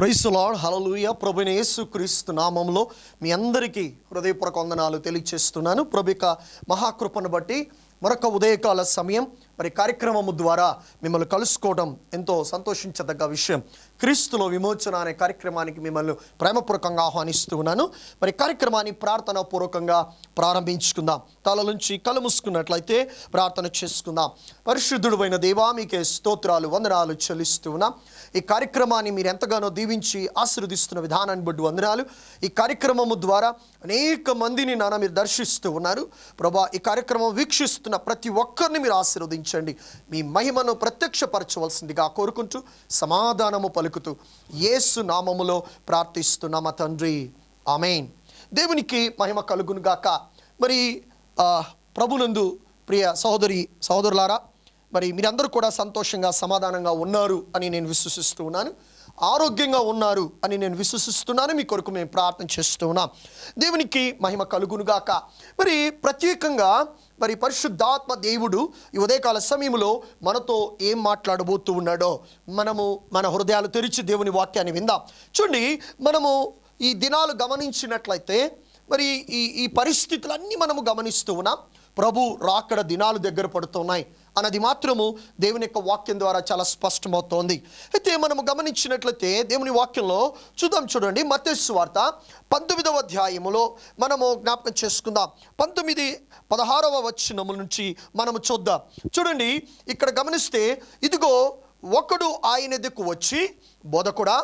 Praise the lord, హల్లెలూయా. ప్రభువైన యేసుక్రీస్తు నామములో మీ అందరికీ హృదయపూర్వక వందనాలు తెలియజేస్తున్నాను. ప్రభు యొక్క మహాకృపను బట్టి మరొక ఉదయకాల సమయం కార్యక్రమము ద్వారా మిమ్మల్ని కలుసుకోవడం ఎంతో సంతోషించదగ్గ విషయం. క్రీస్తులో విమోచన అనే కార్యక్రమానికి మిమ్మల్ని ప్రేమపూర్వకంగా ఆహ్వానిస్తూ ఉన్నాను. కార్యక్రమాన్ని ప్రార్థనాపూర్వకంగా ప్రారంభించుకుందాం. తల నుంచి కళ్ళు మూసుకున్నట్లయితే ప్రార్థన చేసుకుందాం. పరిశుద్ధుడైన దేవా, మీకే స్తోత్రాలు వందనాలు చెల్లిస్తూ ఉన్నాం. ఈ కార్యక్రమాన్ని మీరు ఎంతగానో దీవించి ఆశీర్వదిస్తున్న విధానాన్ని బట్టి వందనాలు. ఈ కార్యక్రమము ద్వారా అనేక మందిని మీరు దర్శిస్తూ ఉన్నారు ప్రభా. ఈ కార్యక్రమం వీక్షిస్తున్న ప్రతి ఒక్కరిని మీరు ఆశీర్వదించండి. మీ మహిమను ప్రత్యక్షపరచవలసిందిగా కోరుకుంటూ సమాధానము పలుకుతూ యేసు నామములో ప్రార్థిస్తున్నామా తండ్రి, ఆమేన్. దేవునికి మహిమ కలుగును గాక. ప్రభునందు ప్రియ సహోదరులారా, మీరందరూ కూడా సంతోషంగా సమాధానంగా ఉన్నారు అని నేను విశ్వసిస్తూ ఉన్నాను. ఆరోగ్యంగా ఉన్నారు అని నేను విశ్వసిస్తున్నాను. మీ కొరకు మేము ప్రార్థన చేస్తూ ఉన్నాం. దేవునికి మహిమ కలుగునుగాక. ప్రత్యేకంగా పరిశుద్ధాత్మ దేవుడు ఈ ఉదయకాల సమయంలో మనతో ఏం మాట్లాడబోతూ ఉన్నాడో మనము మన హృదయాలు తెరిచి దేవుని వాక్యాన్ని విందాం. చూడండి, మనము ఈ దినాలు గమనించినట్లయితే ఈ పరిస్థితులన్నీ మనము గమనిస్తూ ఉన్నాం. ప్రభు రాకడ దినాలు దగ్గర పడుతున్నాయి అన్నది మాత్రము దేవుని యొక్క వాక్యం ద్వారా చాలా స్పష్టమవుతోంది. అయితే మనము గమనించినట్లయితే దేవుని వాక్యంలో చూడండి, మత్తయి సువార్త 19వ అధ్యాయములో మనము జ్ఞాపకం చేసుకుందాం. 19-16వ వచనముల నుంచి మనము చూద్దాం. చూడండి, ఇక్కడ గమనిస్తే, ఇదిగో ఒకడు ఆయన ఎదుకు వచ్చి, బోధకుడా,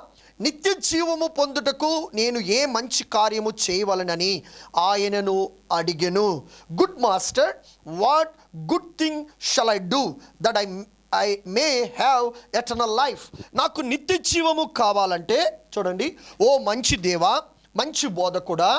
నిత్య జీవము పొందుటకు నేను ఏ మంచి కార్యము చేయవలనని ఆయనను అడిగెను. Good master, what good thing shall I do that I may have eternal life. నాకు నిత్య జీవము కావాలంటే, చూడండి, ఓ మంచి దేవా, మంచి బోధకుడా,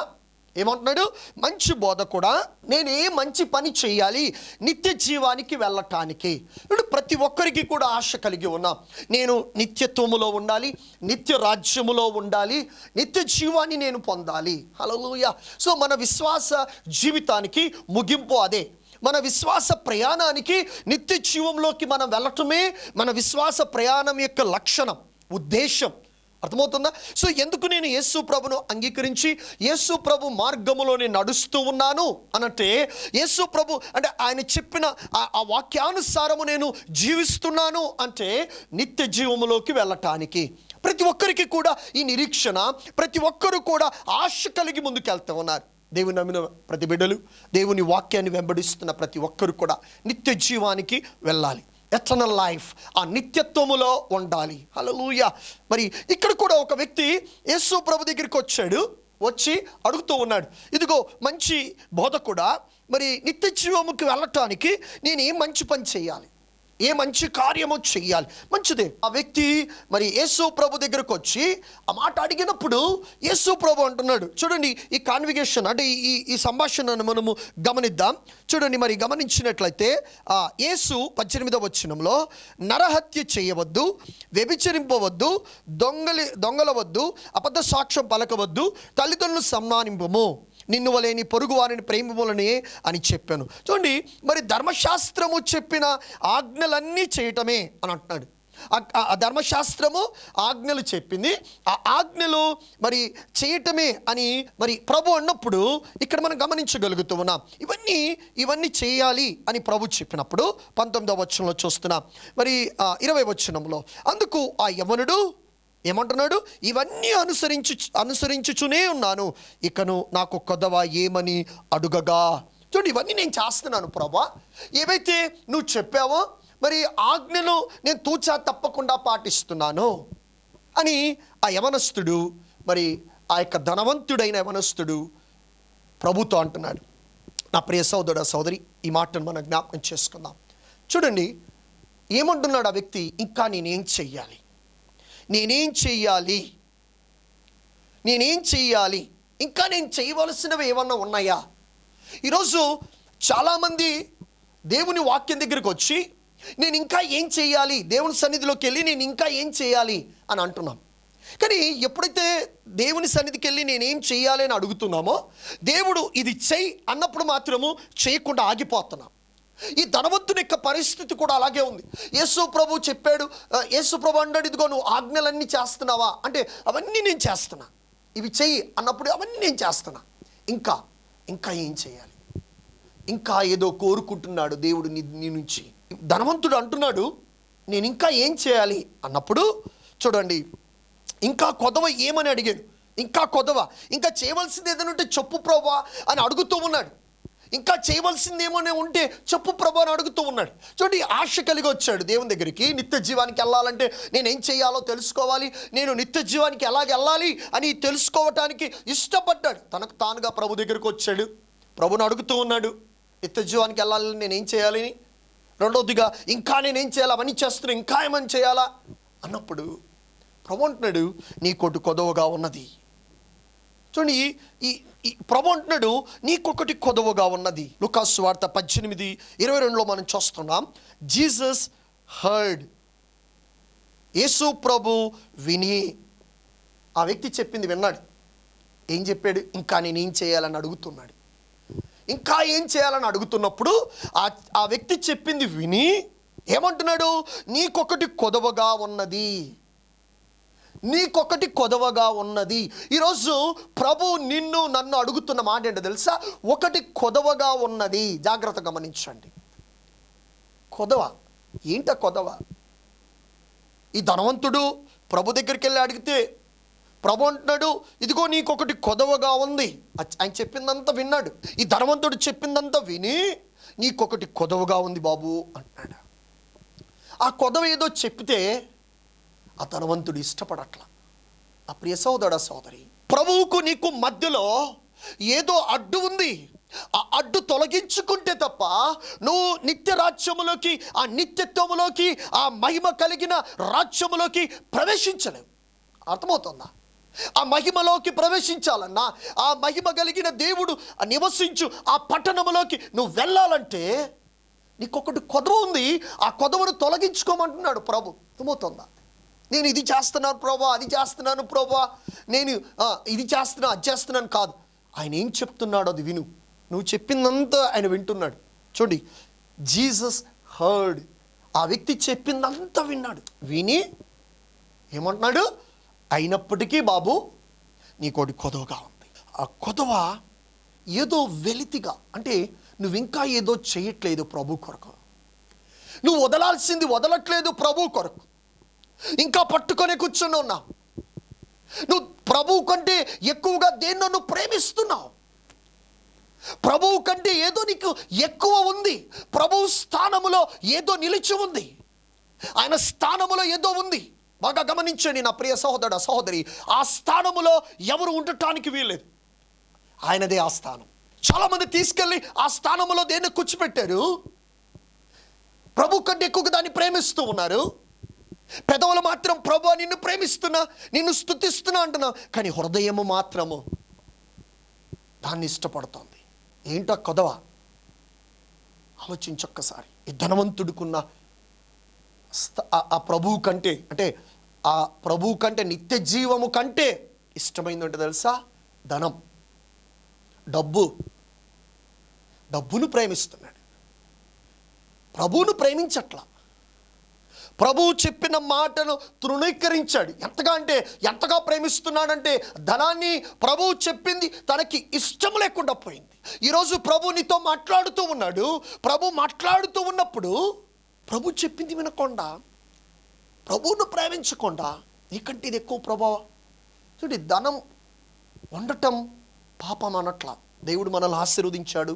ఏమంటున్నాడు? మంచి బోధకుడా, నేను ఏ మంచి పని చేయాలి నిత్య జీవానికి వెళ్ళటానికి? ఇప్పుడు ప్రతి ఒక్కరికి కూడా ఆశ కలిగి ఉన్నాం. నేను నిత్యత్వములో ఉండాలి, నిత్య రాజ్యములో ఉండాలి, నిత్య జీవాన్ని నేను పొందాలి. హల్లెలూయా. సో మన విశ్వాస జీవితానికి ముగింపు అదే. మన విశ్వాస ప్రయాణానికి నిత్య జీవంలోకి మనం వెళ్ళటమే మన విశ్వాస ప్రయాణం యొక్క లక్షణం, ఉద్దేశం. అర్థమవుతుందా? సో ఎందుకు నేను యేసు ప్రభును అంగీకరించి యేసు ప్రభు మార్గములో నేను నడుస్తూ ఉన్నాను అనంటే, యేసు ప్రభు అంటే ఆయన చెప్పిన ఆ వాక్యానుసారము నేను జీవిస్తున్నాను అంటే నిత్య జీవములోకి వెళ్ళటానికి. ప్రతి ఒక్కరికి కూడా ఈ నిరీక్షణ, ప్రతి ఒక్కరు కూడా ఆశ కలిగి ముందుకెళ్తూ ఉన్నారు. దేవుని నమ్మిన ప్రతి బిడ్డలు, దేవుని వాక్యాన్ని వెంబడిస్తున్న ప్రతి ఒక్కరు కూడా నిత్య జీవానికి వెళ్ళాలి, ఎటర్నల్ లైఫ్, ఆ నిత్యత్వములో ఉండాలి. హల్లెలూయా. ఇక్కడ కూడా ఒక వ్యక్తి యేసు ప్రభు దగ్గరికి వచ్చి అడుగుతూ ఉన్నాడు, ఇదిగో మంచి బోధకుడా, నిత్య జీవముకి వెళ్ళటానికి నేను ఏ మంచి పని చేయాలి, ఏ మంచి కార్యము చెయ్యాలి? మంచిదే. ఆ వ్యక్తి యేసు ప్రభు దగ్గరకు వచ్చి ఆ మాట అడిగినప్పుడు యేసు ప్రభు అంటున్నాడు, చూడండి, ఈ కాన్విగేషన్ అంటే ఈ సంభాషణను మనము గమనిద్దాం. చూడండి, గమనించినట్లయితే యేసు 18వ వచనంలో, నరహత్య చేయవద్దు, వ్యభిచరింపవద్దు, దొంగలవద్దు, అబద్ధ సాక్ష్యం పలకవద్దు, తల్లిదండ్రులను సన్మానింపము, నిన్ను వలేని పొరుగు వారిని ప్రేమములనే అని చెప్పాను. చూడండి, ధర్మశాస్త్రము చెప్పిన ఆజ్ఞలన్నీ చేయటమే అని అంటున్నాడు. ఆ ధర్మశాస్త్రము ఆజ్ఞలు చెప్పింది, ఆ ఆజ్ఞలు చేయటమే అని ప్రభు అన్నప్పుడు ఇక్కడ మనం గమనించగలుగుతూ ఉన్నాం. ఇవన్నీ చేయాలి అని ప్రభు చెప్పినప్పుడు 19వ వచనంలో చూస్తున్నాం. 20వ వచనంలో, అందుకు ఆ యవనుడు ఏమంటున్నాడు? ఇవన్నీ అనుసరించుచునే ఉన్నాను, ఇకను నాకు కొదవ ఏమని అడుగగా. చూడండి, ఇవన్నీ నేను చేస్తున్నాను ప్రభా, ఏవైతే నువ్వు చెప్పావో ఆజ్ఞను నేను తూచా తప్పకుండా పాటిస్తున్నాను అని ఆ యవనస్తుడు, ఆ యొక్క ధనవంతుడైన యవనస్తుడు ప్రభుతో అంటున్నాడు. నా ప్రియ సోదర సోదరి, ఈ మాటను మనం జ్ఞాపకం చేసుకుందాం. చూడండి, ఏమంటున్నాడు ఆ వ్యక్తి? ఇంకా నేనేం చెయ్యాలి, ఇంకా నేను చేయవలసినవి ఏమన్నా ఉన్నాయా? ఈరోజు చాలామంది దేవుని వాక్యం దగ్గరికి వచ్చి నేను ఇంకా ఏం చేయాలి, దేవుని సన్నిధిలోకి వెళ్ళి నేను ఇంకా ఏం చేయాలి అని అంటున్నాం. కానీ ఎప్పుడైతే దేవుని సన్నిధికి వెళ్ళి నేనేం చేయాలి అని అడుగుతున్నామో, దేవుడు ఇది చెయ్యి అన్నప్పుడు మాత్రము చేయకుండా ఆగిపోతున్నాం. ఈ ధనవంతుని యొక్క పరిస్థితి కూడా అలాగే ఉంది. యేసు ప్రభు చెప్పాడు, యేసు ప్రభు అన్నాడు, ఇదిగో నువ్వు ఆజ్ఞలన్నీ చేస్తున్నావా అంటే అవన్నీ నేను చేస్తున్నా, ఇవి చెయ్యి అన్నప్పుడు అవన్నీ నేను చేస్తున్నా, ఇంకా ఇంకా ఏం చేయాలి, ఇంకా ఏదో కోరుకుంటున్నాడు దేవుడు నీ నుంచి. ధనవంతుడు అంటున్నాడు నేను ఇంకా ఏం చేయాలి అన్నప్పుడు చూడండి, ఇంకా కొదవ ఏమని అడిగాడు, ఇంకా కొదవ, ఇంకా చేయవలసింది ఏదైనా ఉంటే చెప్పు ప్రభువా అని అడుగుతూ ఉన్నాడు. ఇంకా చేయవలసింది ఏమోనే ఉంటే చెప్పు ప్రభు అని అడుగుతూ ఉన్నాడు. చూడండి, ఆశ కలిగి వచ్చాడు దేవుని దగ్గరికి. నిత్య జీవానికి వెళ్ళాలంటే నేనేం చేయాలో తెలుసుకోవాలి, నేను నిత్య జీవానికి ఎలాగ వెళ్ళాలి అని తెలుసుకోవటానికి ఇష్టపడ్డాడు. తనకు తానుగా ప్రభు దగ్గరికి వచ్చాడు, ప్రభుని అడుగుతూ ఉన్నాడు, నిత్య జీవానికి వెళ్ళాలని నేనేం చేయాలని. రెండవదిగా ఇంకా నేనేం చేయాలి, అవన్నీ చేస్తున్నా, ఇంకా ఏమని చేయాలా అన్నప్పుడు ప్రభు అంటున్నాడు నీకొకటి కొదవగా ఉన్నది. చూడండి, ఈ ప్రభు అంటున్నాడు నీకొకటి కొదవగా ఉన్నది. లూకాసు సువార్త 18:22 మనం చూస్తున్నాం. జీసస్ హర్డ్, యేసు ప్రభు విని, ఆ వ్యక్తి చెప్పింది విన్నాడు. ఏం చెప్పాడు, ఇంకా నేనేం చేయాలని అడుగుతున్నాడు. ఇంకా ఏం చేయాలని అడుగుతున్నప్పుడు ఆ వ్యక్తి చెప్పింది విని ఏమంటున్నాడు, నీకొకటి కొదవగా ఉన్నది, నీకొకటి కొదవగా ఉన్నది. ఈరోజు ప్రభు నిన్ను నన్ను అడుగుతున్న మాట ఏంటో తెలుసా, ఒకటి కొదవగా ఉన్నది. జాగ్రత్త గమనించండి. కొదవ ఏంట కొదవ? ఈ ధనవంతుడు ప్రభు దగ్గరికి వెళ్ళి అడిగితే ప్రభు అంటున్నాడు ఇదిగో నీకొకటి కొదవగా ఉంది. ఆయన చెప్పిందంతా విన్నాడు. ఈ ధనవంతుడు చెప్పిందంతా విని నీకొకటి కొదవగా ఉంది బాబు అంటున్నాడు. ఆ కొదవ ఏదో చెప్తే ఆ ధనవంతుడు ఇష్టపడట్ల. ఆ ప్రియ సోదర సోదరి, ప్రభువుకు నీకు మధ్యలో ఏదో అడ్డు ఉంది. ఆ అడ్డు తొలగించుకుంటే తప్ప నువ్వు నిత్య రాజ్యములోకి, ఆ నిత్యత్వములోకి, ఆ మహిమ కలిగిన రాజ్యములోకి ప్రవేశించలేవు. అర్థమవుతుందా? ఆ మహిమలోకి ప్రవేశించాలన్నా, ఆ మహిమ కలిగిన దేవుడు నివసించు ఆ పట్టణములోకి నువ్వు వెళ్ళాలంటే నీకొకటి కొదవ ఉంది. ఆ కొదవను తొలగించుకోమంటున్నాడు ప్రభు. అర్థమవుతుందా? నేను ఇది చేస్తున్నాను ప్రభా, అది చేస్తున్నాను ప్రభా, నేను ఇది చేస్తున్నా, అది చేస్తున్నాను కాదు. ఆయన ఏం చెప్తున్నాడో అది విను. నువ్వు చెప్పిందంతా ఆయన వింటున్నాడు. చూడండి, జీసస్ హర్డ్, ఆ వ్యక్తి చెప్పిందంతా విన్నాడు. విని ఏమంటున్నాడు, అయినప్పటికీ బాబు నీకోటి కొదవగా ఉంది. ఆ కొదవ ఏదో వెలితిగా, అంటే నువ్వు ఇంకా ఏదో చేయట్లేదు ప్రభు కొరకు, నువ్వు వదలాల్సింది వదలట్లేదు ప్రభు కొరకు, ఇంకా పట్టుకొని కూర్చొని ఉన్నావు. నువ్వు ప్రభువు కంటే ఎక్కువగా దేన్నో నువ్వు ప్రేమిస్తున్నావు. ప్రభువు కంటే ఏదో నీకు ఎక్కువ ఉంది. ప్రభువు స్థానములో ఏదో నిలిచి ఉంది. ఆయన స్థానములో ఏదో ఉంది. బాగా గమనించండి నా ప్రియ సహోదర సహోదరి, ఆ స్థానములో ఎవరు ఉండటానికి వీల్లేదు. ఆయనదే ఆ స్థానం. చాలామంది తీసుకెళ్ళి ఆ స్థానములో దేన్ని కూర్చోపెట్టారు. ప్రభు కంటే ఎక్కువగా దాన్ని ప్రేమిస్తూ ఉన్నారు. పెదవులు మాత్రం ప్రభు నిన్ను ప్రేమిస్తున్నా, నిన్ను స్తుతిస్తున్నా అంటున్నా, కానీ హృదయము మాత్రము దాన్ని ఇష్టపడుతోంది. ఏంటో కొదవ? ఆలోచించొక్కసారి. ఈ ధనవంతుడికున్న ఆ ప్రభువు కంటే, అంటే ఆ ప్రభువు కంటే, నిత్య జీవము కంటే ఇష్టమైందంటే తెలుసా, ధనం, డబ్బును ప్రేమిస్తున్నాడు. ప్రభువును ప్రేమించట్లా. ప్రభువు చెప్పిన మాటను తృణీకరించాడు. ఎంతగా ప్రేమిస్తున్నాడంటే ధనాన్ని, ప్రభువు చెప్పింది తనకి ఇష్టం లేకుండా పోయింది. ఈరోజు ప్రభు నీతో మాట్లాడుతూ ఉన్నాడు. ప్రభు మాట్లాడుతూ ఉన్నప్పుడు ప్రభు చెప్పింది వినకుండా, ప్రభువును ప్రేమించకుండా నీకంటే ఇది ఎక్కువ ప్రభావం. చూడండి, ధనం ఉండటం పాపం అనట్లా. దేవుడు మనల్ని ఆశీర్వదించాడు,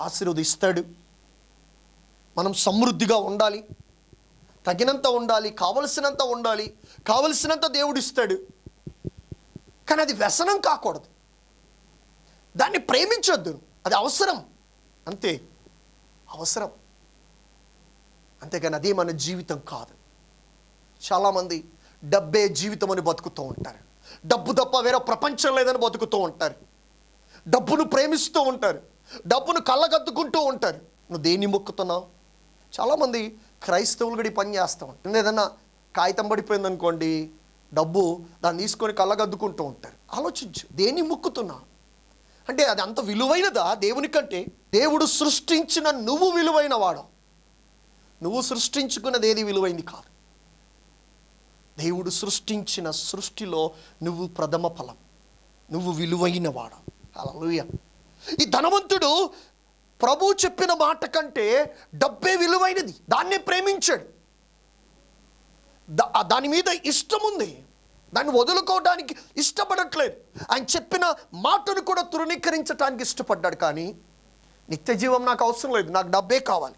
ఆశీర్వదిస్తాడు. మనం సమృద్ధిగా ఉండాలి, తగినంత ఉండాలి, కావలసినంత ఉండాలి, కావలసినంత దేవుడు ఇస్తాడు. కానీ అది వ్యసనం కాకూడదు. దాన్ని ప్రేమించొద్దు. అది అవసరం, అంతే, అవసరం. అంతేగాని అదే మన జీవితం కాదు. చాలామంది డబ్బే జీవితం అని బతుకుతూ ఉంటారు. డబ్బు తప్ప వేరే ప్రపంచం లేదని బతుకుతూ ఉంటారు. డబ్బును ప్రేమిస్తూ ఉంటారు. డబ్బును కళ్ళగద్దుకుంటూ ఉంటారు. నువ్వు దేన్ని మొక్కుతున్నావు? చాలామంది క్రైస్తవులు కూడా ఈ పని చేస్తూ ఉంటారు. ఏదన్నా కాగితం పడిపోయింది అనుకోండి, డబ్బు దాన్ని తీసుకొని కళ్ళగద్దుకుంటూ ఉంటారు. ఆలోచించు, దేన్ని మొక్కుతున్నావు? అంటే అది అంత విలువైనదా దేవుని కంటే? దేవుడు సృష్టించిన నువ్వు విలువైన వాడు. నువ్వు సృష్టించుకున్నది ఏది విలువైంది కాదు. దేవుడు సృష్టించిన సృష్టిలో నువ్వు ప్రథమ ఫలం, నువ్వు విలువైన వాడు. హల్లెలూయా. ఈ ధనవంతుడు ప్రభు చెప్పిన మాట కంటే డబ్బే విలువైనది, దాన్నే ప్రేమించాడు. దాని మీద ఇష్టం ఉంది, దాన్ని వదులుకోవడానికి ఇష్టపడట్లేదు. ఆయన చెప్పిన మాటను కూడా తృణీకరించడానికి ఇష్టపడ్డాడు. కానీ నిత్య జీవం నాకు అవసరం లేదు, నాకు డబ్బే కావాలి.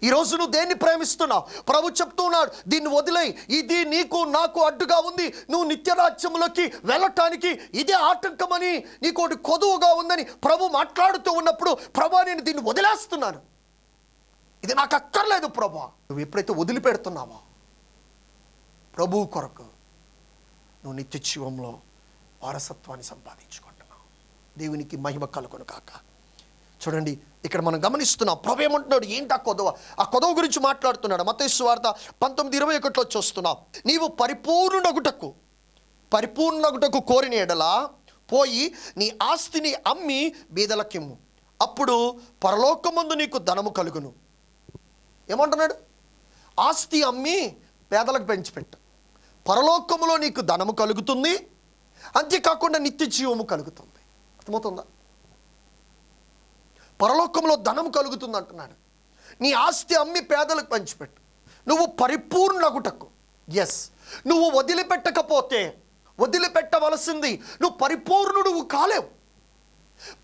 ఈరోజు నువ్వు దేన్ని ప్రేమిస్తున్నావు? ప్రభు చెప్తున్నాడు, దీన్ని వదిలేయి, ఇది నీకు నాకు అడ్డుగా ఉంది, నువ్వు నిత్యరాజ్యంలోకి వెళ్ళటానికి ఇదే ఆటంకమని, నీకు ఒకటి కొదువుగా ఉందని ప్రభు మాట్లాడుతూ ఉన్నప్పుడు, ప్రభు నేను దీన్ని వదిలేస్తున్నాను, ఇది నాకు అక్కర్లేదు ప్రభు. నువ్వు ఎప్పుడైతే వదిలిపెడుతున్నావో ప్రభువు కొరకు నువ్వు నిత్య జీవంలో వారసత్వాన్ని సంపాదించుకుంటున్నావు. దేవునికి మహిమ కలుగును కాక. చూడండి, ఇక్కడ మనం గమనిస్తున్నాం ప్రభు ఏమంటున్నాడు, ఏంటి ఆ కొదవ? ఆ కొదవ గురించి మాట్లాడుతున్నాడు. మత్తయి సువార్త 19:21 చూస్తున్నాం. నీవు పరిపూర్ణగుటకు కోరిన ఎడల పోయి నీ ఆస్తిని అమ్మి బీదలకిమ్ము, అప్పుడు పరలోకమందు నీకు ధనము కలుగును. ఏమంటున్నాడు? ఆస్తి అమ్మి పేదలకు పంచిపెట్టు, పరలోకములో నీకు ధనము కలుగుతుంది, అంతేకాకుండా నిత్య జీవము కలుగుతుంది. అర్థమవుతుందా? పరలోకంలో ధనం కలుగుతుంది అంటున్నాడు. నీ ఆస్తి అమ్మి పేదలకు పంచిపెట్టు, నువ్వు పరిపూర్ణగుటకు. ఎస్, నువ్వు వదిలిపెట్టకపోతే, వదిలిపెట్టవలసింది, నువ్వు పరిపూర్ణుడు కాలేవు.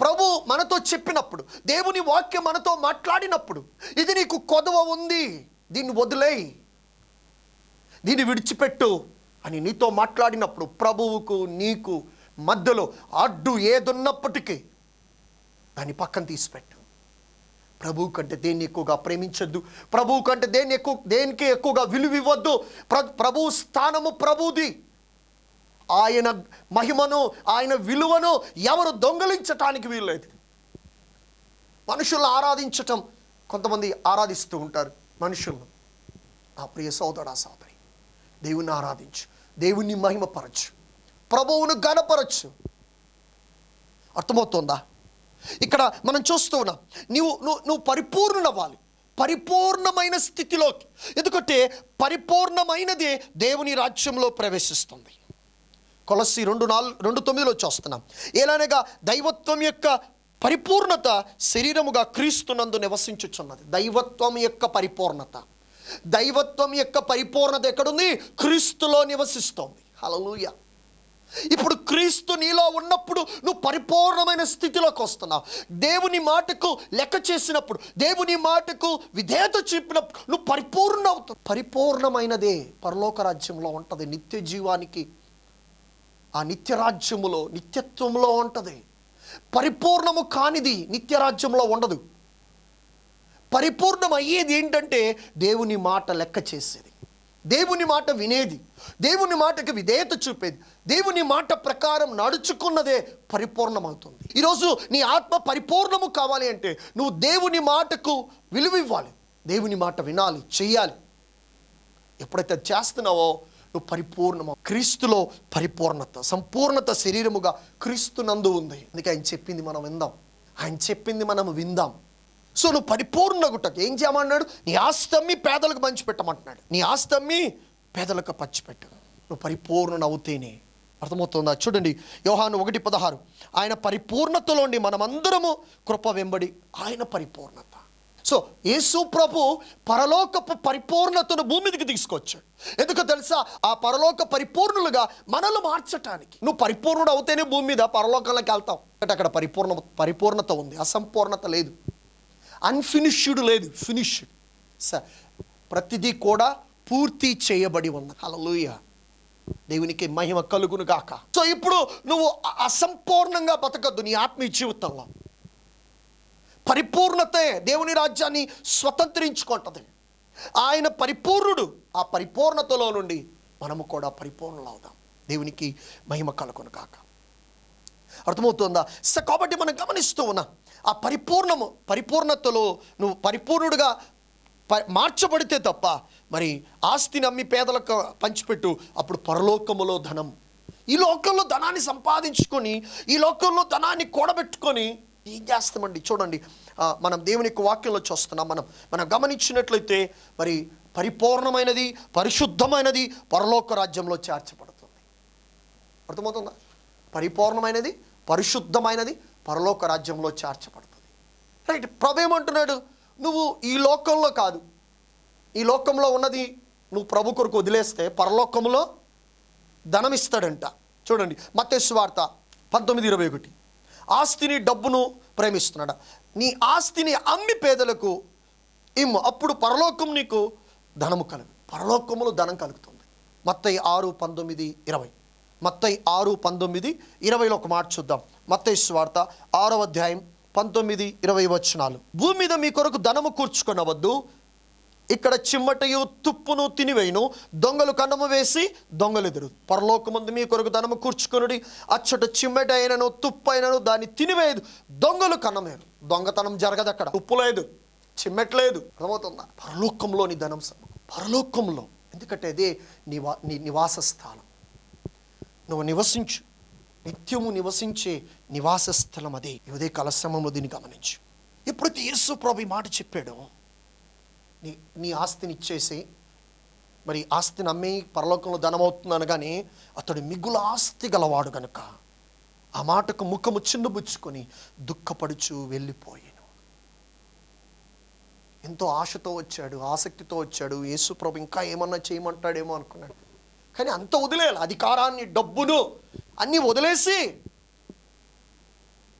ప్రభు మనతో చెప్పినప్పుడు, దేవుని వాక్యం మనతో మాట్లాడినప్పుడు, ఇది నీకు కొదవ ఉంది, దీన్ని వదిలేయి, దీన్ని విడిచిపెట్టు అని నీతో మాట్లాడినప్పుడు, ప్రభువుకు నీకు మధ్యలో అడ్డు ఏదున్నప్పటికీ దాన్ని పక్కన తీసిపెట్టు. ప్రభువు కంటే దేన్ని ఎక్కువగా ప్రేమించొద్దు, ప్రభువు కంటే దేనికి ఎక్కువగా విలువ ఇవ్వద్దు. ప్రభువు స్థానము ప్రభువుది. ఆయన మహిమను, ఆయన విలువను ఎవరు దొంగలించటానికి వీల్లేదు. మనుషులను ఆరాధించటం, కొంతమంది ఆరాధిస్తూ ఉంటారు మనుషులను. నా ప్రియ సోదరా సోదరి, దేవుని ఆరాధించు, దేవుని మహిమపరచు, ప్రభువును ఘనపరచు. అర్థమవుతుందా? ఇక్కడ మనం చూస్తూ ఉన్నాం, నువ్వు పరిపూర్ణవ్వాలి, పరిపూర్ణమైన స్థితిలోకి. ఎందుకంటే పరిపూర్ణమైనదే దేవుని రాజ్యంలో ప్రవేశిస్తుంది. కొలస్సీ 2:9 చూస్తున్నాం. ఎలానగా దైవత్వం యొక్క పరిపూర్ణత శరీరముగా క్రీస్తునందు నివసించుచున్నది. దైవత్వం యొక్క పరిపూర్ణత, దైవత్వం యొక్క పరిపూర్ణత ఎక్కడుంది? క్రీస్తులో నివసిస్తోంది. హల్లెలూయా. ఇప్పుడు క్రీస్తు నీలో ఉన్నప్పుడు నువ్వు పరిపూర్ణమైన స్థితిలోకి వస్తున్నావు. దేవుని మాటకు లెక్క చేసినప్పుడు, దేవుని మాటకు విధేయత చూపినప్పుడు నువ్వు పరిపూర్ణ అవుతావు. పరిపూర్ణమైనదే పరలోక రాజ్యంలో ఉంటుంది. నిత్య జీవానికి ఆ నిత్య రాజ్యములో, నిత్యత్వంలో ఉంటుంది. పరిపూర్ణము కానిది నిత్యరాజ్యంలో ఉండదు. పరిపూర్ణం అయ్యేది ఏంటంటే దేవుని మాట లెక్క చేసేది, దేవుని మాట వినేది, దేవుని మాటకి విధేయత చూపేది, దేవుని మాట ప్రకారం నడుచుకున్నదే పరిపూర్ణమవుతుంది. ఈరోజు నీ ఆత్మ పరిపూర్ణము కావాలి అంటే నువ్వు దేవుని మాటకు విలువ ఇవ్వాలి, దేవుని మాట వినాలి, చెయ్యాలి. ఎప్పుడైతే చేస్తున్నావో నువ్వు పరిపూర్ణము. క్రీస్తులో పరిపూర్ణత, సంపూర్ణత శరీరముగా క్రీస్తునందు ఉంది. అందుకే ఆయన చెప్పింది మనం విందాం, ఆయన చెప్పింది మనం విందాం. సో నువ్వు పరిపూర్ణగుటకు ఏం చేయమన్నాడు? నీ ఆస్తి అమ్మి పేదలకు పంచిపెట్టమంటున్నాడు. నీ ఆస్తి అమ్మి పేదలకు పంచిపెట్టు. నువ్వు పరిపూర్ణ అవుతేనే. అర్థమవుతుందా? చూడండి, యోహాను 1:16, ఆయన పరిపూర్ణతలోండి మనమందరము కృప వెంబడి ఆయన పరిపూర్ణత. సో యేసు ప్రభు పరలోకపు పరిపూర్ణతను భూమి మీదకి తీసుకొచ్చాడు. ఎందుకో తెలుసా? ఆ పరలోక పరిపూర్ణులుగా మనల్ని మార్చటానికి. నువ్వు పరిపూర్ణుడు అవుతేనే భూమి మీద పరలోకంలోకి వెళ్తావు. అంటే అక్కడ పరిపూర్ణత ఉంది, అసంపూర్ణత లేదు, అన్ఫినిష్డ్ లేదు, ఫినిష్డ్. ప్రతిదీ కూడా పూర్తి చేయబడి ఉంది. హల్లెలూయా, దేవునికి మహిమ కలుగును గాక. సో ఇప్పుడు నువ్వు అసంపూర్ణంగా బతకద్దు. నీ ఆత్మీయ జీవితంలో పరిపూర్ణతే దేవుని రాజ్యాన్ని స్వతంత్రించుకుంటుంది. ఆయన పరిపూర్ణుడు. ఆ పరిపూర్ణతలో నుండి మనము కూడా పరిపూర్ణులు అవుదాం. దేవునికి మహిమ కలుగును గాక. అర్థమవుతుందా? సో కాబట్టి మనం గమనిస్తూ ఉన్నాం, ఆ పరిపూర్ణతలో నువ్వు పరిపూర్ణుడుగా మార్చబడితే తప్ప మరి ఆస్తిని అమ్మి పేదలకు పంచిపెట్టు, అప్పుడు పరలోకములో ధనం. ఈ లోకంలో ధనాన్ని సంపాదించుకొని, ఈ లోకంలో ధనాన్ని కూడబెట్టుకొని ఏం చేస్తామండి? చూడండి, మనం దేవుని యొక్క వాక్యంలో చూస్తున్నాం. మనం గమనించినట్లయితే మరి పరిపూర్ణమైనది, పరిశుద్ధమైనది పరలోక రాజ్యంలో చేర్చబడుతుంది. అర్థమవుతుందా? పరిపూర్ణమైనది, పరిశుద్ధమైనది పరలోక రాజ్యంలో చేర్చబడుతుంది. రైట్. ప్రభు ఏమంటున్నాడు? నువ్వు ఈ లోకంలో కాదు, ఈ లోకంలో ఉన్నది నువ్వు ప్రభు కొరకు వదిలేస్తే పరలోకంలో ధనం ఇస్తాడంట. చూడండి, మత్తయి సువార్త 19:21. ఆస్తిని, డబ్బును ప్రేమిస్తున్నాడు. నీ ఆస్తిని అమ్మి పేదలకు ఇమ్ము, అప్పుడు పరలోకం నీకు ధనము కలుగు. పరలోకములో ధనం కలుగుతుంది. మత్తయి 6:19-20. మత్తయి 6:19-20 ఒక మాట చూద్దాం. మత్తయి సువార్త 6వ అధ్యాయం 19-20 వచనాలు. భూమి మీద మీ కొరకు ధనము కూర్చుకొనవద్దు, ఇక్కడ చిమ్మటయు తుప్పును తినివేయును, దొంగలు కన్నము వేసి దొంగలెదురు. పరలోకమందు మీ కొరకు ధనము కూర్చుకొనుడి, అచ్చట చిమ్మట అయినను తుప్పు అయినను దాన్ని తినివేయదు, దొంగలు కన్నమేరు. దొంగతనం జరగదు అక్కడ, తుప్పు లేదు, చిమ్మెట్లేదు. అర్థమవుతుందా? పరలోకంలోని ధనం, పరలోకంలో. ఎందుకంటే అదే నీ నివాస స్థానం. నువ్వు నివసించు, నిత్యము నివసించే నివాస స్థలం అదే. ఇదే కలశమంలో దీన్ని గమనించు. ఎప్పుడైతే యేసు ప్రభు ఈ మాట చెప్పాడో, నీ ఆస్తిని ఇచ్చేసి మరి ఆస్తిని అమ్మి పరలోకంలో ధనం అవుతుంది అనగానే అతడు మిగుల ఆస్తి గలవాడు కనుక ఆ మాటకు ముఖము చిన్నబుచ్చుకొని దుఃఖపడుచు వెళ్ళిపోయాను. ఎంతో ఆశతో వచ్చాడు, ఆసక్తితో వచ్చాడు. యేసు ప్రభు ఇంకా ఏమన్నా చేయమంటాడేమో అనుకున్నాడు. కానీ అంత వదిలేయాలి, అధికారాన్ని, డబ్బును అన్నీ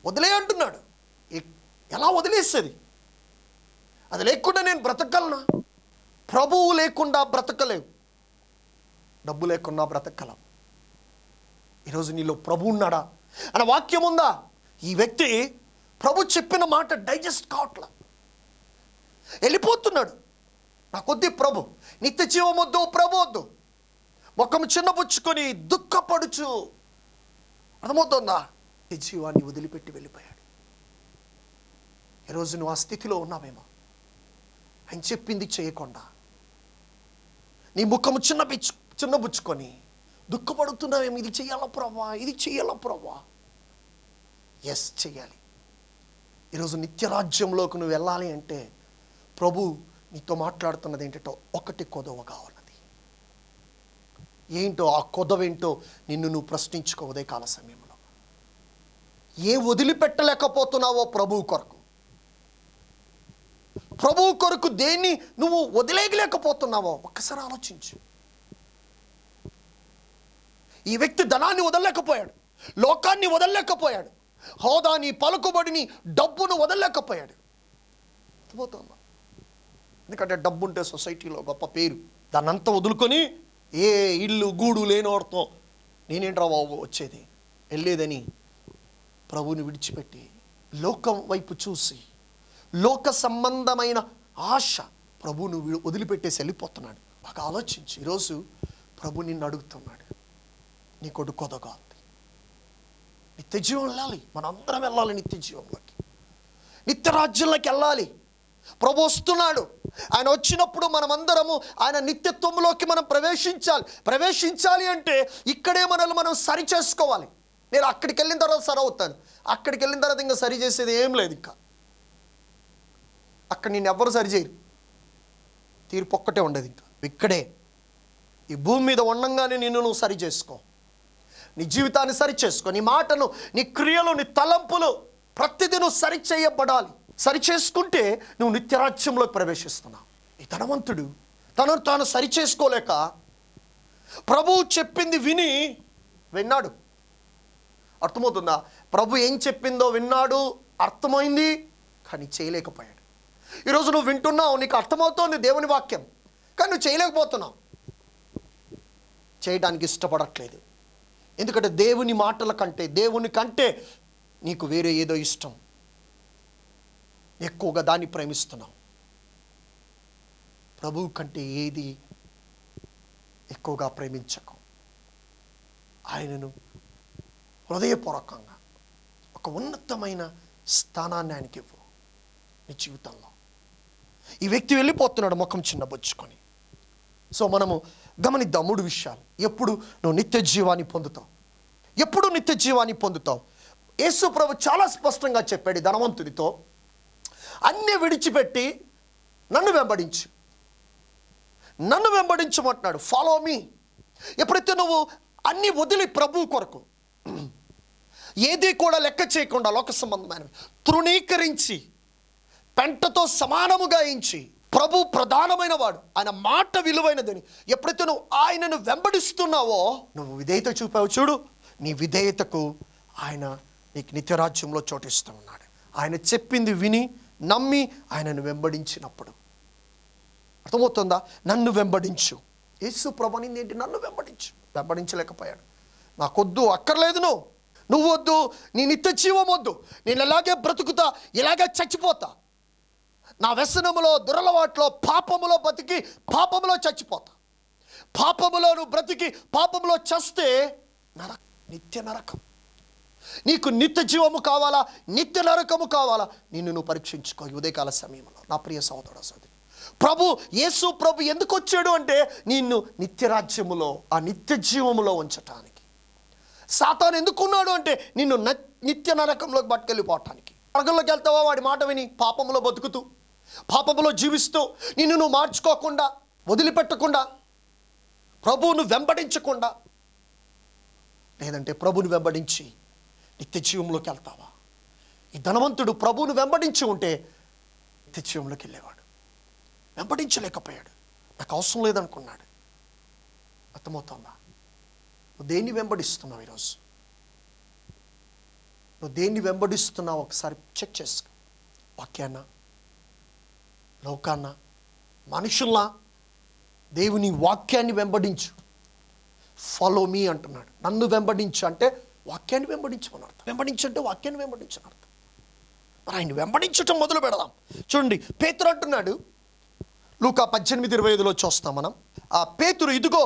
వదిలే అంటున్నాడు. ఎలా వదిలేసేది? అది లేకుండా నేను బ్రతకగలనా? ప్రభువు లేకుండా బ్రతకలేవు, డబ్బు లేకుండా బ్రతకగలవు. ఈరోజు నీలో ప్రభు ఉన్నాడా అన్న వాక్యం ఉందా? ఈ వ్యక్తి ప్రభు చెప్పిన మాట డైజెస్ట్ కావట్లా, వెళ్ళిపోతున్నాడు. నాకొద్ది ప్రభు, నిత్య జీవం వద్దు, ప్రభు వద్దు, ముఖం చిన్నపుచ్చుకొని దుఃఖపడుచు. అర్థమవుతుందా? ఈ జీవాన్ని వదిలిపెట్టి వెళ్ళిపోయాడు. ఈరోజు నువ్వు ఆ స్థితిలో ఉన్నావేమో. ఆయన చెప్పింది చేయకుండా నీ ముఖము చిన్నబుచ్చుకొని దుఃఖపడుతున్నావేమో. ఇది చెయ్యాలా ప్రభా, ఇది చెయ్యాలా ప్రభా? ఎస్, చెయ్యాలి. ఈరోజు నిత్యరాజ్యంలోకి నువ్వు వెళ్ళాలి అంటే ప్రభు నీతో మాట్లాడుతున్నది ఏంటంటే ఒకటి కొదవ కావాలన్నది. ఏంటో ఆ కొదవేంటో నిన్ను నువ్వు ప్రశ్నించుకో. ఉదయ కాల సమయంలో వదిలిపెట్టలేకపోతున్నావో ప్రభువు కొరకు, ప్రభువు కొరకు దేన్ని నువ్వు వదిలేయలేకపోతున్నావో ఒక్కసారి ఆలోచించు. ఈ వ్యక్తి ధనాన్ని వదలలేకపోయాడు, లోకాన్ని వదలలేకపోయాడు, హోదాని, పలుకుబడిని, డబ్బును వదలలేకపోయాడు. అర్థమవుతుందా? ఎందుకంటే డబ్బు ఉంటే సొసైటీలో గొప్ప పేరు. దాన్నంతా వదులుకొని ఏ ఇల్లు గూడు లేనోడతో నేనేంట్రా బాబు వచ్చేది వెళ్ళేదని ప్రభువుని విడిచిపెట్టి లోకం వైపు చూసి లోక సంబంధమైన ఆశ ప్రభువును వదిలిపెట్టేసి వెళ్ళిపోతున్నాడు. బాగా ఆలోచించి ఈరోజు ప్రభు నిన్ను అడుగుతున్నాడు, నీ కొడుకు కొదగాలి, నిత్య జీవం వెళ్ళాలి. మనందరం వెళ్ళాలి నిత్య జీవంలోకి, నిత్య రాజ్యంలోకి వెళ్ళాలి. ప్రభు వస్తున్నాడు. ఆయన వచ్చినప్పుడు మనమందరము ఆయన నిత్యత్వంలోకి మనం ప్రవేశించాలి అంటే ఇక్కడే మనల్ని మనం సరి చేసుకోవాలి. నేను అక్కడికి వెళ్ళిన తర్వాత సరి అవుతాను, అక్కడికి వెళ్ళిన తర్వాత ఇంకా సరి చేసేది ఏం లేదు. ఇంకా అక్కడ నేను ఎవ్వరు సరిచేయరు, తీర్పు ఒక్కటే ఉండదు. ఇంకా ఇక్కడే ఈ భూమి మీద ఉండంగానే నిన్ను నువ్వు సరి చేసుకో, నీ జీవితాన్ని సరి చేసుకో, నీ మాటను, నీ క్రియలు, నీ తలంపులు ప్రతిదీ నువ్వు సరి చేయబడాలి. సరి చేసుకుంటే నువ్వు నిత్యరాజ్యంలోకి ప్రవేశిస్తున్నావు. ఈ ధనవంతుడు తనను తాను సరి చేసుకోలేక ప్రభువు చెప్పింది విన్నాడు. అర్థమవుతుందా? ప్రభు ఏం చెప్పిందో విన్నాడు, అర్థమైంది, కానీ చేయలేకపోయాడు. ఈరోజు నువ్వు వింటున్నావు, నీకు అర్థమవుతోంది దేవుని వాక్యం, కానీ నువ్వు చేయలేకపోతున్నావు, చేయడానికి ఇష్టపడట్లేదు. ఎందుకంటే దేవుని మాటల కంటే, దేవుని కంటే నీకు వేరే ఏదో ఇష్టం, ఎక్కువగా దాన్ని ప్రేమిస్తున్నావు. ప్రభువు కంటే ఏది ఎక్కువగా ప్రేమించకు. ఆయనను హృదయపూర్వకంగా ఒక ఉన్నతమైన స్థానాన్ని ఆయనకి ఇవ్వు నీ జీవితంలో. ఈ వ్యక్తి వెళ్ళిపోతున్నాడు ముఖం చిన్నబుచ్చుకొని. సో మనము గమనిద్దాం 3 విషయాలు. ఎప్పుడు నువ్వు నిత్య జీవాన్ని పొందుతావు, ఎప్పుడు నిత్య జీవాన్ని పొందుతావు? యేసు ప్రభు చాలా స్పష్టంగా చెప్పాడు ధనవంతుడితో, అన్నీ విడిచిపెట్టి నన్ను వెంబడించు, నన్ను వెంబడించమంటున్నాడు. Follow me. ఎప్పుడైతే నువ్వు అన్నీ వదిలి ప్రభు కొరకు ఏది కూడా లెక్క చేయకుండా లోక సంబంధమైన తృణీకరించి పెంటతో సమానముగా ఎంచి ప్రభు ప్రధానమైన వాడు, ఆయన మాట విలువైనదని ఎప్పుడైతే నువ్వు ఆయనను వెంబడిస్తున్నావో, నువ్వు విధేయత చూపావు చూడు, నీ విధేయతకు ఆయన నీకు నిత్యరాజ్యంలో చోటిస్తూ ఉన్నాడు. ఆయన చెప్పింది విని నమ్మి ఆయనను వెంబడించినప్పుడు. అర్థమవుతుందా? నన్ను వెంబడించు. యేసు ప్రభుని ఏంటి? నన్ను వెంబడించు. వెంబడించలేకపోయాడు. నాకొద్దు, అక్కర్లేదు, నువ్వు వద్దు, నీ నిత్య జీవం వద్దు, నేను ఇలాగే బ్రతుకుతా, ఇలాగే చచ్చిపోతా, నా వ్యసనములో, దురలవాట్లో, పాపములో బతికి పాపములో చచ్చిపోతా. పాపములో నువ్వు బ్రతికి పాపములో చస్తే నిత్య నరకం. నీకు నిత్య జీవము కావాలా, నిత్య నరకము కావాలా? నిన్ను నువ్వు పరీక్షించుకో ఈ ఉదయకాల సమయంలో. నా ప్రియ సహోదర సోదరి, యేసు ప్రభు ఎందుకు వచ్చాడు అంటే నిన్ను నిత్యరాజ్యములో, ఆ నిత్య జీవములో ఉంచటానికి. సాతాను ఎందుకున్నాడు అంటే నిన్ను నిత్య నరకంలోకి పట్టుకెళ్ళిపోవటానికి. నరకంలోకి వెళ్తావా వాడి మాట విని పాపములో బతుకుతూ, పాపములో జీవిస్తూ, నిన్ను నువ్వు మార్చుకోకుండా, వదిలిపెట్టకుండా, ప్రభువును వెంబడించకుండా, లేదంటే ప్రభువును వెంబడించి నిత్య జీవంలోకి వెళ్తావా? ఈ ధనవంతుడు ప్రభువును వెంబడించి ఉంటే నిత్య జీవంలోకి వెళ్ళేవాడు. వెంబడించలేకపోయాడు. నాకు అవసరం లేదనుకున్నాడు. అర్థమవుతుందా? నువ్వు దేన్ని వెంబడిస్తున్నావు ఈరోజు? నువ్వు దేన్ని వెంబడిస్తున్నావు ఒకసారి చెక్ చేసుకో. వాక్యాన్నా, లోకాన్నా, మనుషుల్లా? దేవుని వాక్యాన్ని వెంబడించు. ఫాలో మీ అంటున్నాడు. నన్ను వెంబడించు అంటే వాక్యాన్ని వెంబడించమని అర్థం. వెంబడించు అంటే వాక్యాన్ని వెంబడించని అర్థం. మరి ఆయన వెంబడించటం మొదలు పెడదాం. చూడండి, పేతురు అంటున్నాడు, లూకా 18:25 చూస్తాం మనం. ఆ పేతురు, ఇదిగో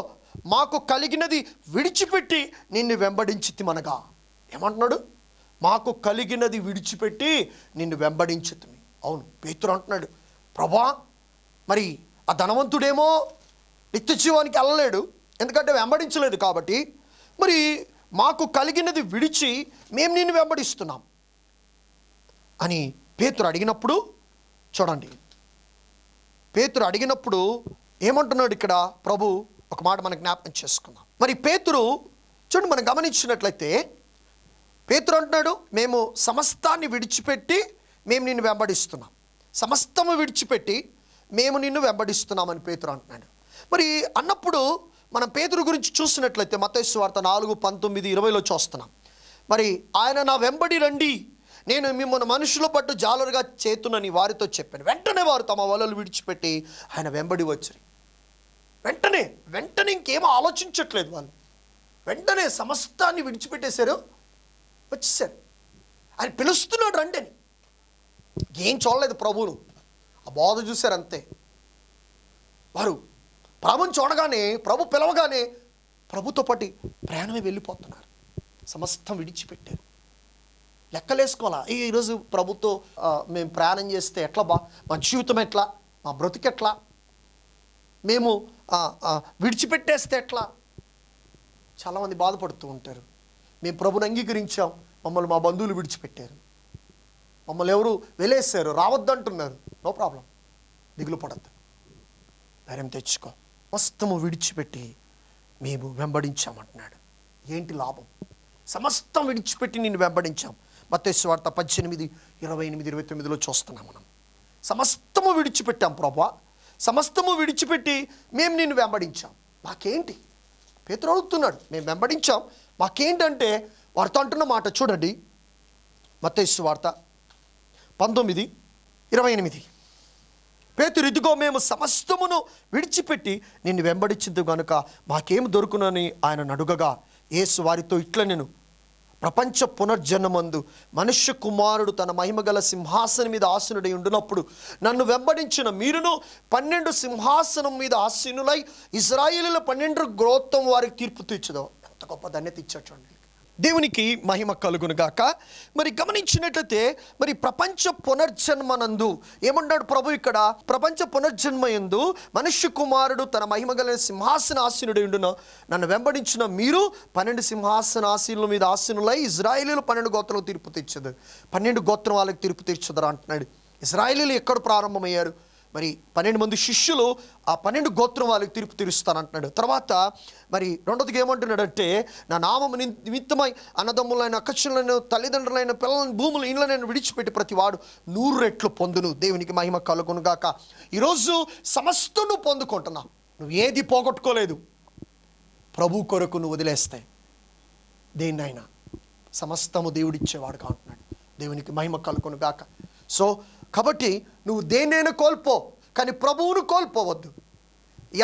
మాకు కలిగినది విడిచిపెట్టి నిన్ను వెంబడించితిమనగా. ఏమంటున్నాడు? మాకు కలిగినది విడిచిపెట్టి నిన్ను వెంబడించితిమి. అవును, పేతురు అంటున్నాడు, ప్రభా, మరి ఆ ధనవంతుడేమో నిత్య జీవానికి వెళ్ళలేడు, ఎందుకంటే వెంబడించలేదు కాబట్టి. మరి మాకు కలిగినది విడిచి మేము నిన్ను వెంబడిస్తున్నాం అని పేతురు అడిగినప్పుడు, చూడండి, పేతురు అడిగినప్పుడు ఏమంటున్నాడు ఇక్కడ ప్రభు? ఒక మాట మనం జ్ఞాపకం చేసుకుందాం. మరి పేతురు చూడండి, మనం గమనించినట్లయితే పేతురు అంటున్నాడు, మేము సమస్తాన్ని విడిచిపెట్టి మేము నిన్ను వెంబడిస్తున్నాం. సమస్తము విడిచిపెట్టి మేము నిన్ను వెంబడిస్తున్నామని పేతురు అంటున్నాడు. మరి అన్నప్పుడు మనం పేతురు గురించి చూసినట్లయితే మత్తయి సువార్త 4:19-20 చూస్తున్నాం. మరి ఆయన నా వెంబడి రండి, నేను మిమ్మల్ని మనుషుల పట్టు జాలరుగా చేతునని వారితో చెప్పాను. వెంటనే వారు తమ వలలు విడిచిపెట్టి ఆయన వెంబడి వచ్చారు. వెంటనే ఇంకేమో ఆలోచించట్లేదు వాళ్ళు. వెంటనే సమస్తాన్ని విడిచిపెట్టేశారు, వచ్చేసారు. ఆయన పిలుస్తున్నాడు రండి అని. ఏం చూడలేదు ప్రభువును, ఆ బోధ చూశారు అంతే. వారు ప్రభుని చూడగానే, ప్రభు పిలవగానే ప్రభుతో పాటు ప్రయాణమే వెళ్ళిపోతున్నారు. సమస్తం విడిచిపెట్టారు. లెక్కలేసుకోవాలా, ఈరోజు ప్రభుతో మేము ప్రయాణం చేస్తే ఎట్లా, మా జీవితం ఎట్లా, మా బ్రతుకెట్లా, మేము విడిచిపెట్టేస్తే ఎట్లా? చాలామంది బాధపడుతూ ఉంటారు. మేము ప్రభుని అంగీకరించాం, మమ్మల్ని మా బంధువులు విడిచిపెట్టారు, మమ్మల్ని ఎవరు వెలేసారు, రావద్దంటున్నారు. నో ప్రాబ్లం, దిగులు పడద్దు, ధైర్యం తెచ్చుకో. సమస్తము విడిచిపెట్టి మేము వెంబడించామంటున్నాడు. ఏంటి లాభం? సమస్తం విడిచిపెట్టి నిన్ను వెంబడించాం. మత్తయి సువార్త 18:28-29 చూస్తున్నాం మనం. సమస్తము విడిచిపెట్టాం ప్రభువా, సమస్తము విడిచిపెట్టి మేము నిన్ను వెంబడించాం, మాకేంటి? పేతురు అడుగుతున్నాడు, మేము వెంబడించాం, మాకేంటంటే వారితో అంటున్న మాట చూడండి, మత్తయి సువార్త 19:28. పేతురు, ఇదిగో మేము సమస్తమును విడిచిపెట్టి నిన్ను వెంబడించింది కనుక మాకేం దొరుకునని ఆయన అడుగగా, యేసు వారితో ఇట్లా, నేను ప్రపంచ పునర్జన్మందు మనుష్య కుమారుడు తన మహిమగల సింహాసనం మీద ఆసీనుడై ఉండినప్పుడు నన్ను వెంబడించిన మీరును 12 సింహాసనం మీద ఆసీనులై ఇశ్రాయేలీయుల 12 గోత్రం వారికి తీర్పు తీర్చదు. ఎంత గొప్ప ధన్యత ఇచ్చాడు చూడండి. దేవునికి మహిమ కలుగును గాక. మరి గమనించినట్లయితే మరి ప్రపంచ పునర్జన్మనందు ఏమన్నాడు ప్రభు ఇక్కడ? ప్రపంచ పునర్జన్మయందు మనుష్య కుమారుడు తన మహిమగల సింహాసనాసీనుడై ఉండును, నన్ను వెంబడించిన మీరు 12 సింహాసనాసీనుల మీద ఆసీనులై ఇశ్రాయేలీయులు 12 గోత్రాలకు తీర్పు తీర్చదు. 12 గోత్రం వాళ్ళకి తీర్పు తీర్చదురా అంటున్నాడు. ఇశ్రాయేలీయులు ఎక్కడ ప్రారంభమయ్యారు? మరి 12 మంది శిష్యులు, ఆ 12 గోత్రం వాళ్ళకి తీర్పు తీరుస్తానంటున్నాడు. తర్వాత మరి రెండోదిగా ఏమంటున్నాడంటే, నా నామము నిమిత్తమై అన్నదమ్ములైన అక్కచెల్లెలను తల్లిదండ్రులైన పిల్లలను భూములు ఇళ్ళను విడిచిపెట్టి ప్రతి వాడు 100 రెట్లు పొందును. దేవునికి మహిమ కలుగును గాక. ఈరోజు సమస్తం నువ్వు పొందుకుంటున్నావు. నువ్వు ఏది పోగొట్టుకోలేదు. ప్రభు కొరకు నువ్వు వదిలేస్తే దేన్నైనా సమస్తము దేవుడిచ్చేవాడుగా ఉంటున్నాడు. దేవునికి మహిమ కలుగును గాక. సో కాబట్టి నువ్వు దేన్నైనా కోల్పో, కానీ ప్రభువును కోల్పోవద్దు.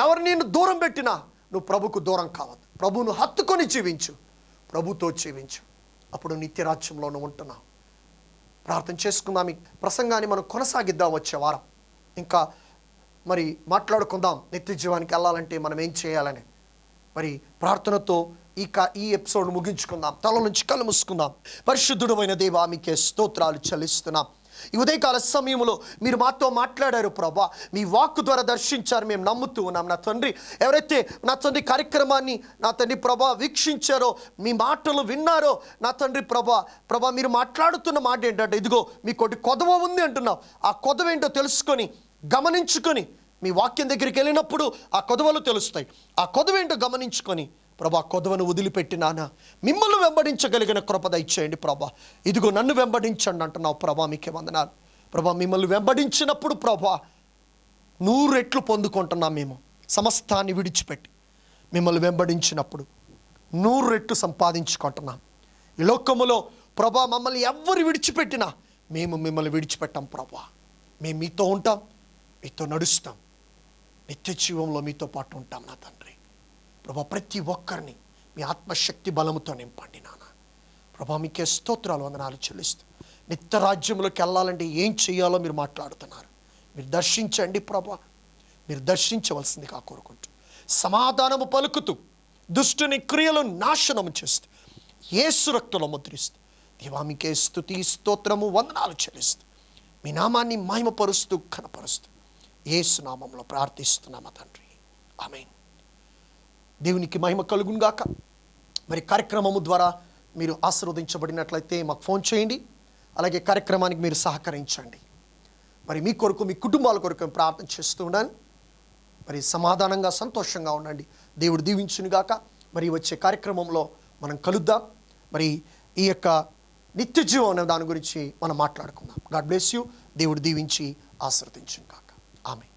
ఎవరు నేను దూరం పెట్టినా నువ్వు ప్రభుకు దూరం కావద్దు. ప్రభువును హత్తుకొని జీవించు, ప్రభుతో జీవించు. అప్పుడు నిత్యరాజ్యంలో నువ్వు ఉంటున్నావు. ప్రార్థన చేసుకుందాం. ఈ ప్రసంగాన్ని మనం కొనసాగిద్దాం. వచ్చే వారం ఇంకా మరి మాట్లాడుకుందాం. నిత్య జీవానికి వెళ్ళాలంటే మనం ఏం చేయాలని. మరి ప్రార్థనతో ఈ ఎపిసోడ్ ముగించుకుందాం. తల నుంచి కళ్ళు మూసుకుందాం. పరిశుద్ధుడమైన దేవా, మీకే స్తోత్రాలు చెల్లిస్తున్నాం. ఈ ఉదయకాల సమయంలో మీరు మాతో మాట్లాడారు ప్రభా. మీ వాక్కు ద్వారా దర్శించారు, మేము నమ్ముతూ ఉన్నాం. నా తండ్రి, ఎవరైతే నా తండ్రి కార్యక్రమాన్ని నా తండ్రి ప్రభా వీక్షించారో, మీ మాటలు విన్నారో, నా తండ్రి ప్రభా మీరు మాట్లాడుతున్న మాట ఏంటంటే, ఇదిగో మీకోటి కొదవ ఉంది అంటున్నావు. ఆ కొదవ ఏంటో తెలుసుకొని గమనించుకొని మీ వాక్యం దగ్గరికి వెళ్ళినప్పుడు ఆ కొదవలు తెలుస్తాయి. ఆ కొదవ ఏంటో గమనించుకొని ప్రభా కొదవను వదిలిపెట్టినానా మిమ్మల్ని వెంబడించగలిగిన కృప దయచేయండి ప్రభా. ఇదిగో నన్ను వెంబడించండి అంటున్నావు ప్రభా. మీకే వందనాలు ప్రభా. మిమ్మల్ని వెంబడించినప్పుడు ప్రభా 100 రెట్లు పొందుకుంటున్నాం. మేము సమస్తాన్ని విడిచిపెట్టి మిమ్మల్ని వెంబడించినప్పుడు 100 రెట్లు సంపాదించుకుంటున్నాం. ఈ లోకములో ప్రభా మమ్మల్ని ఎవ్వరు విడిచిపెట్టినా మేము మిమ్మల్ని విడిచిపెట్టాం ప్రభా. మేము మీతో ఉంటాం, మీతో నడుస్తాం, నిత్య జీవంలో మీతో పాటు ఉంటాం. నా తండ్రి ప్రభా, ప్రతి ఒక్కరిని మీ ఆత్మశక్తి బలముతో నింపండి నాన్న ప్రభా. మీకే స్తోత్రాలు వందనాలు చెల్లిస్తూ నిత్య రాజ్యంలోకి వెళ్ళాలంటే ఏం చేయాలో మీరు మాట్లాడుతున్నారు. మీరు దర్శించండి ప్రభా. మీరు దర్శించవలసిందిగా కోరుకుంటూ సమాధానము పలుకుతూ దుష్టుని క్రియలు నాశనము చేస్తూ యేసు రక్తంలో ముద్రిస్తూ దేవా మీకే స్తుతి స్తోత్రము వందనాలు చెల్లిస్తూ మీ నామాన్ని మహిమపరుస్తూ ఘనపరుస్తూ యేసు నామంలో ప్రార్థిస్తున్నాము తండ్రి. ఆమేన్. దేవునికి మహిమ కలుగును గాక. మరి కార్యక్రమము ద్వారా మీరు ఆశీర్వదించబడినట్లయితే మాకు ఫోన్ చేయండి. అలాగే కార్యక్రమానికి మీరు సహకరించండి. మరి మీ కొరకు, మీ కుటుంబాల కొరకు మేము ప్రార్థన చేస్తూ ఉన్నాను. మరి సమాధానంగా సంతోషంగా ఉండండి. దేవుడు దీవించును గాక. మరి వచ్చే కార్యక్రమంలో మనం కలుద్దాం. మరి ఈ యొక్క నిత్య జీవం అనే దాని గురించి మనం మాట్లాడుకుందాం. God bless you. దేవుడు దీవించి ఆశీర్వదించును గాక. ఆమేన్.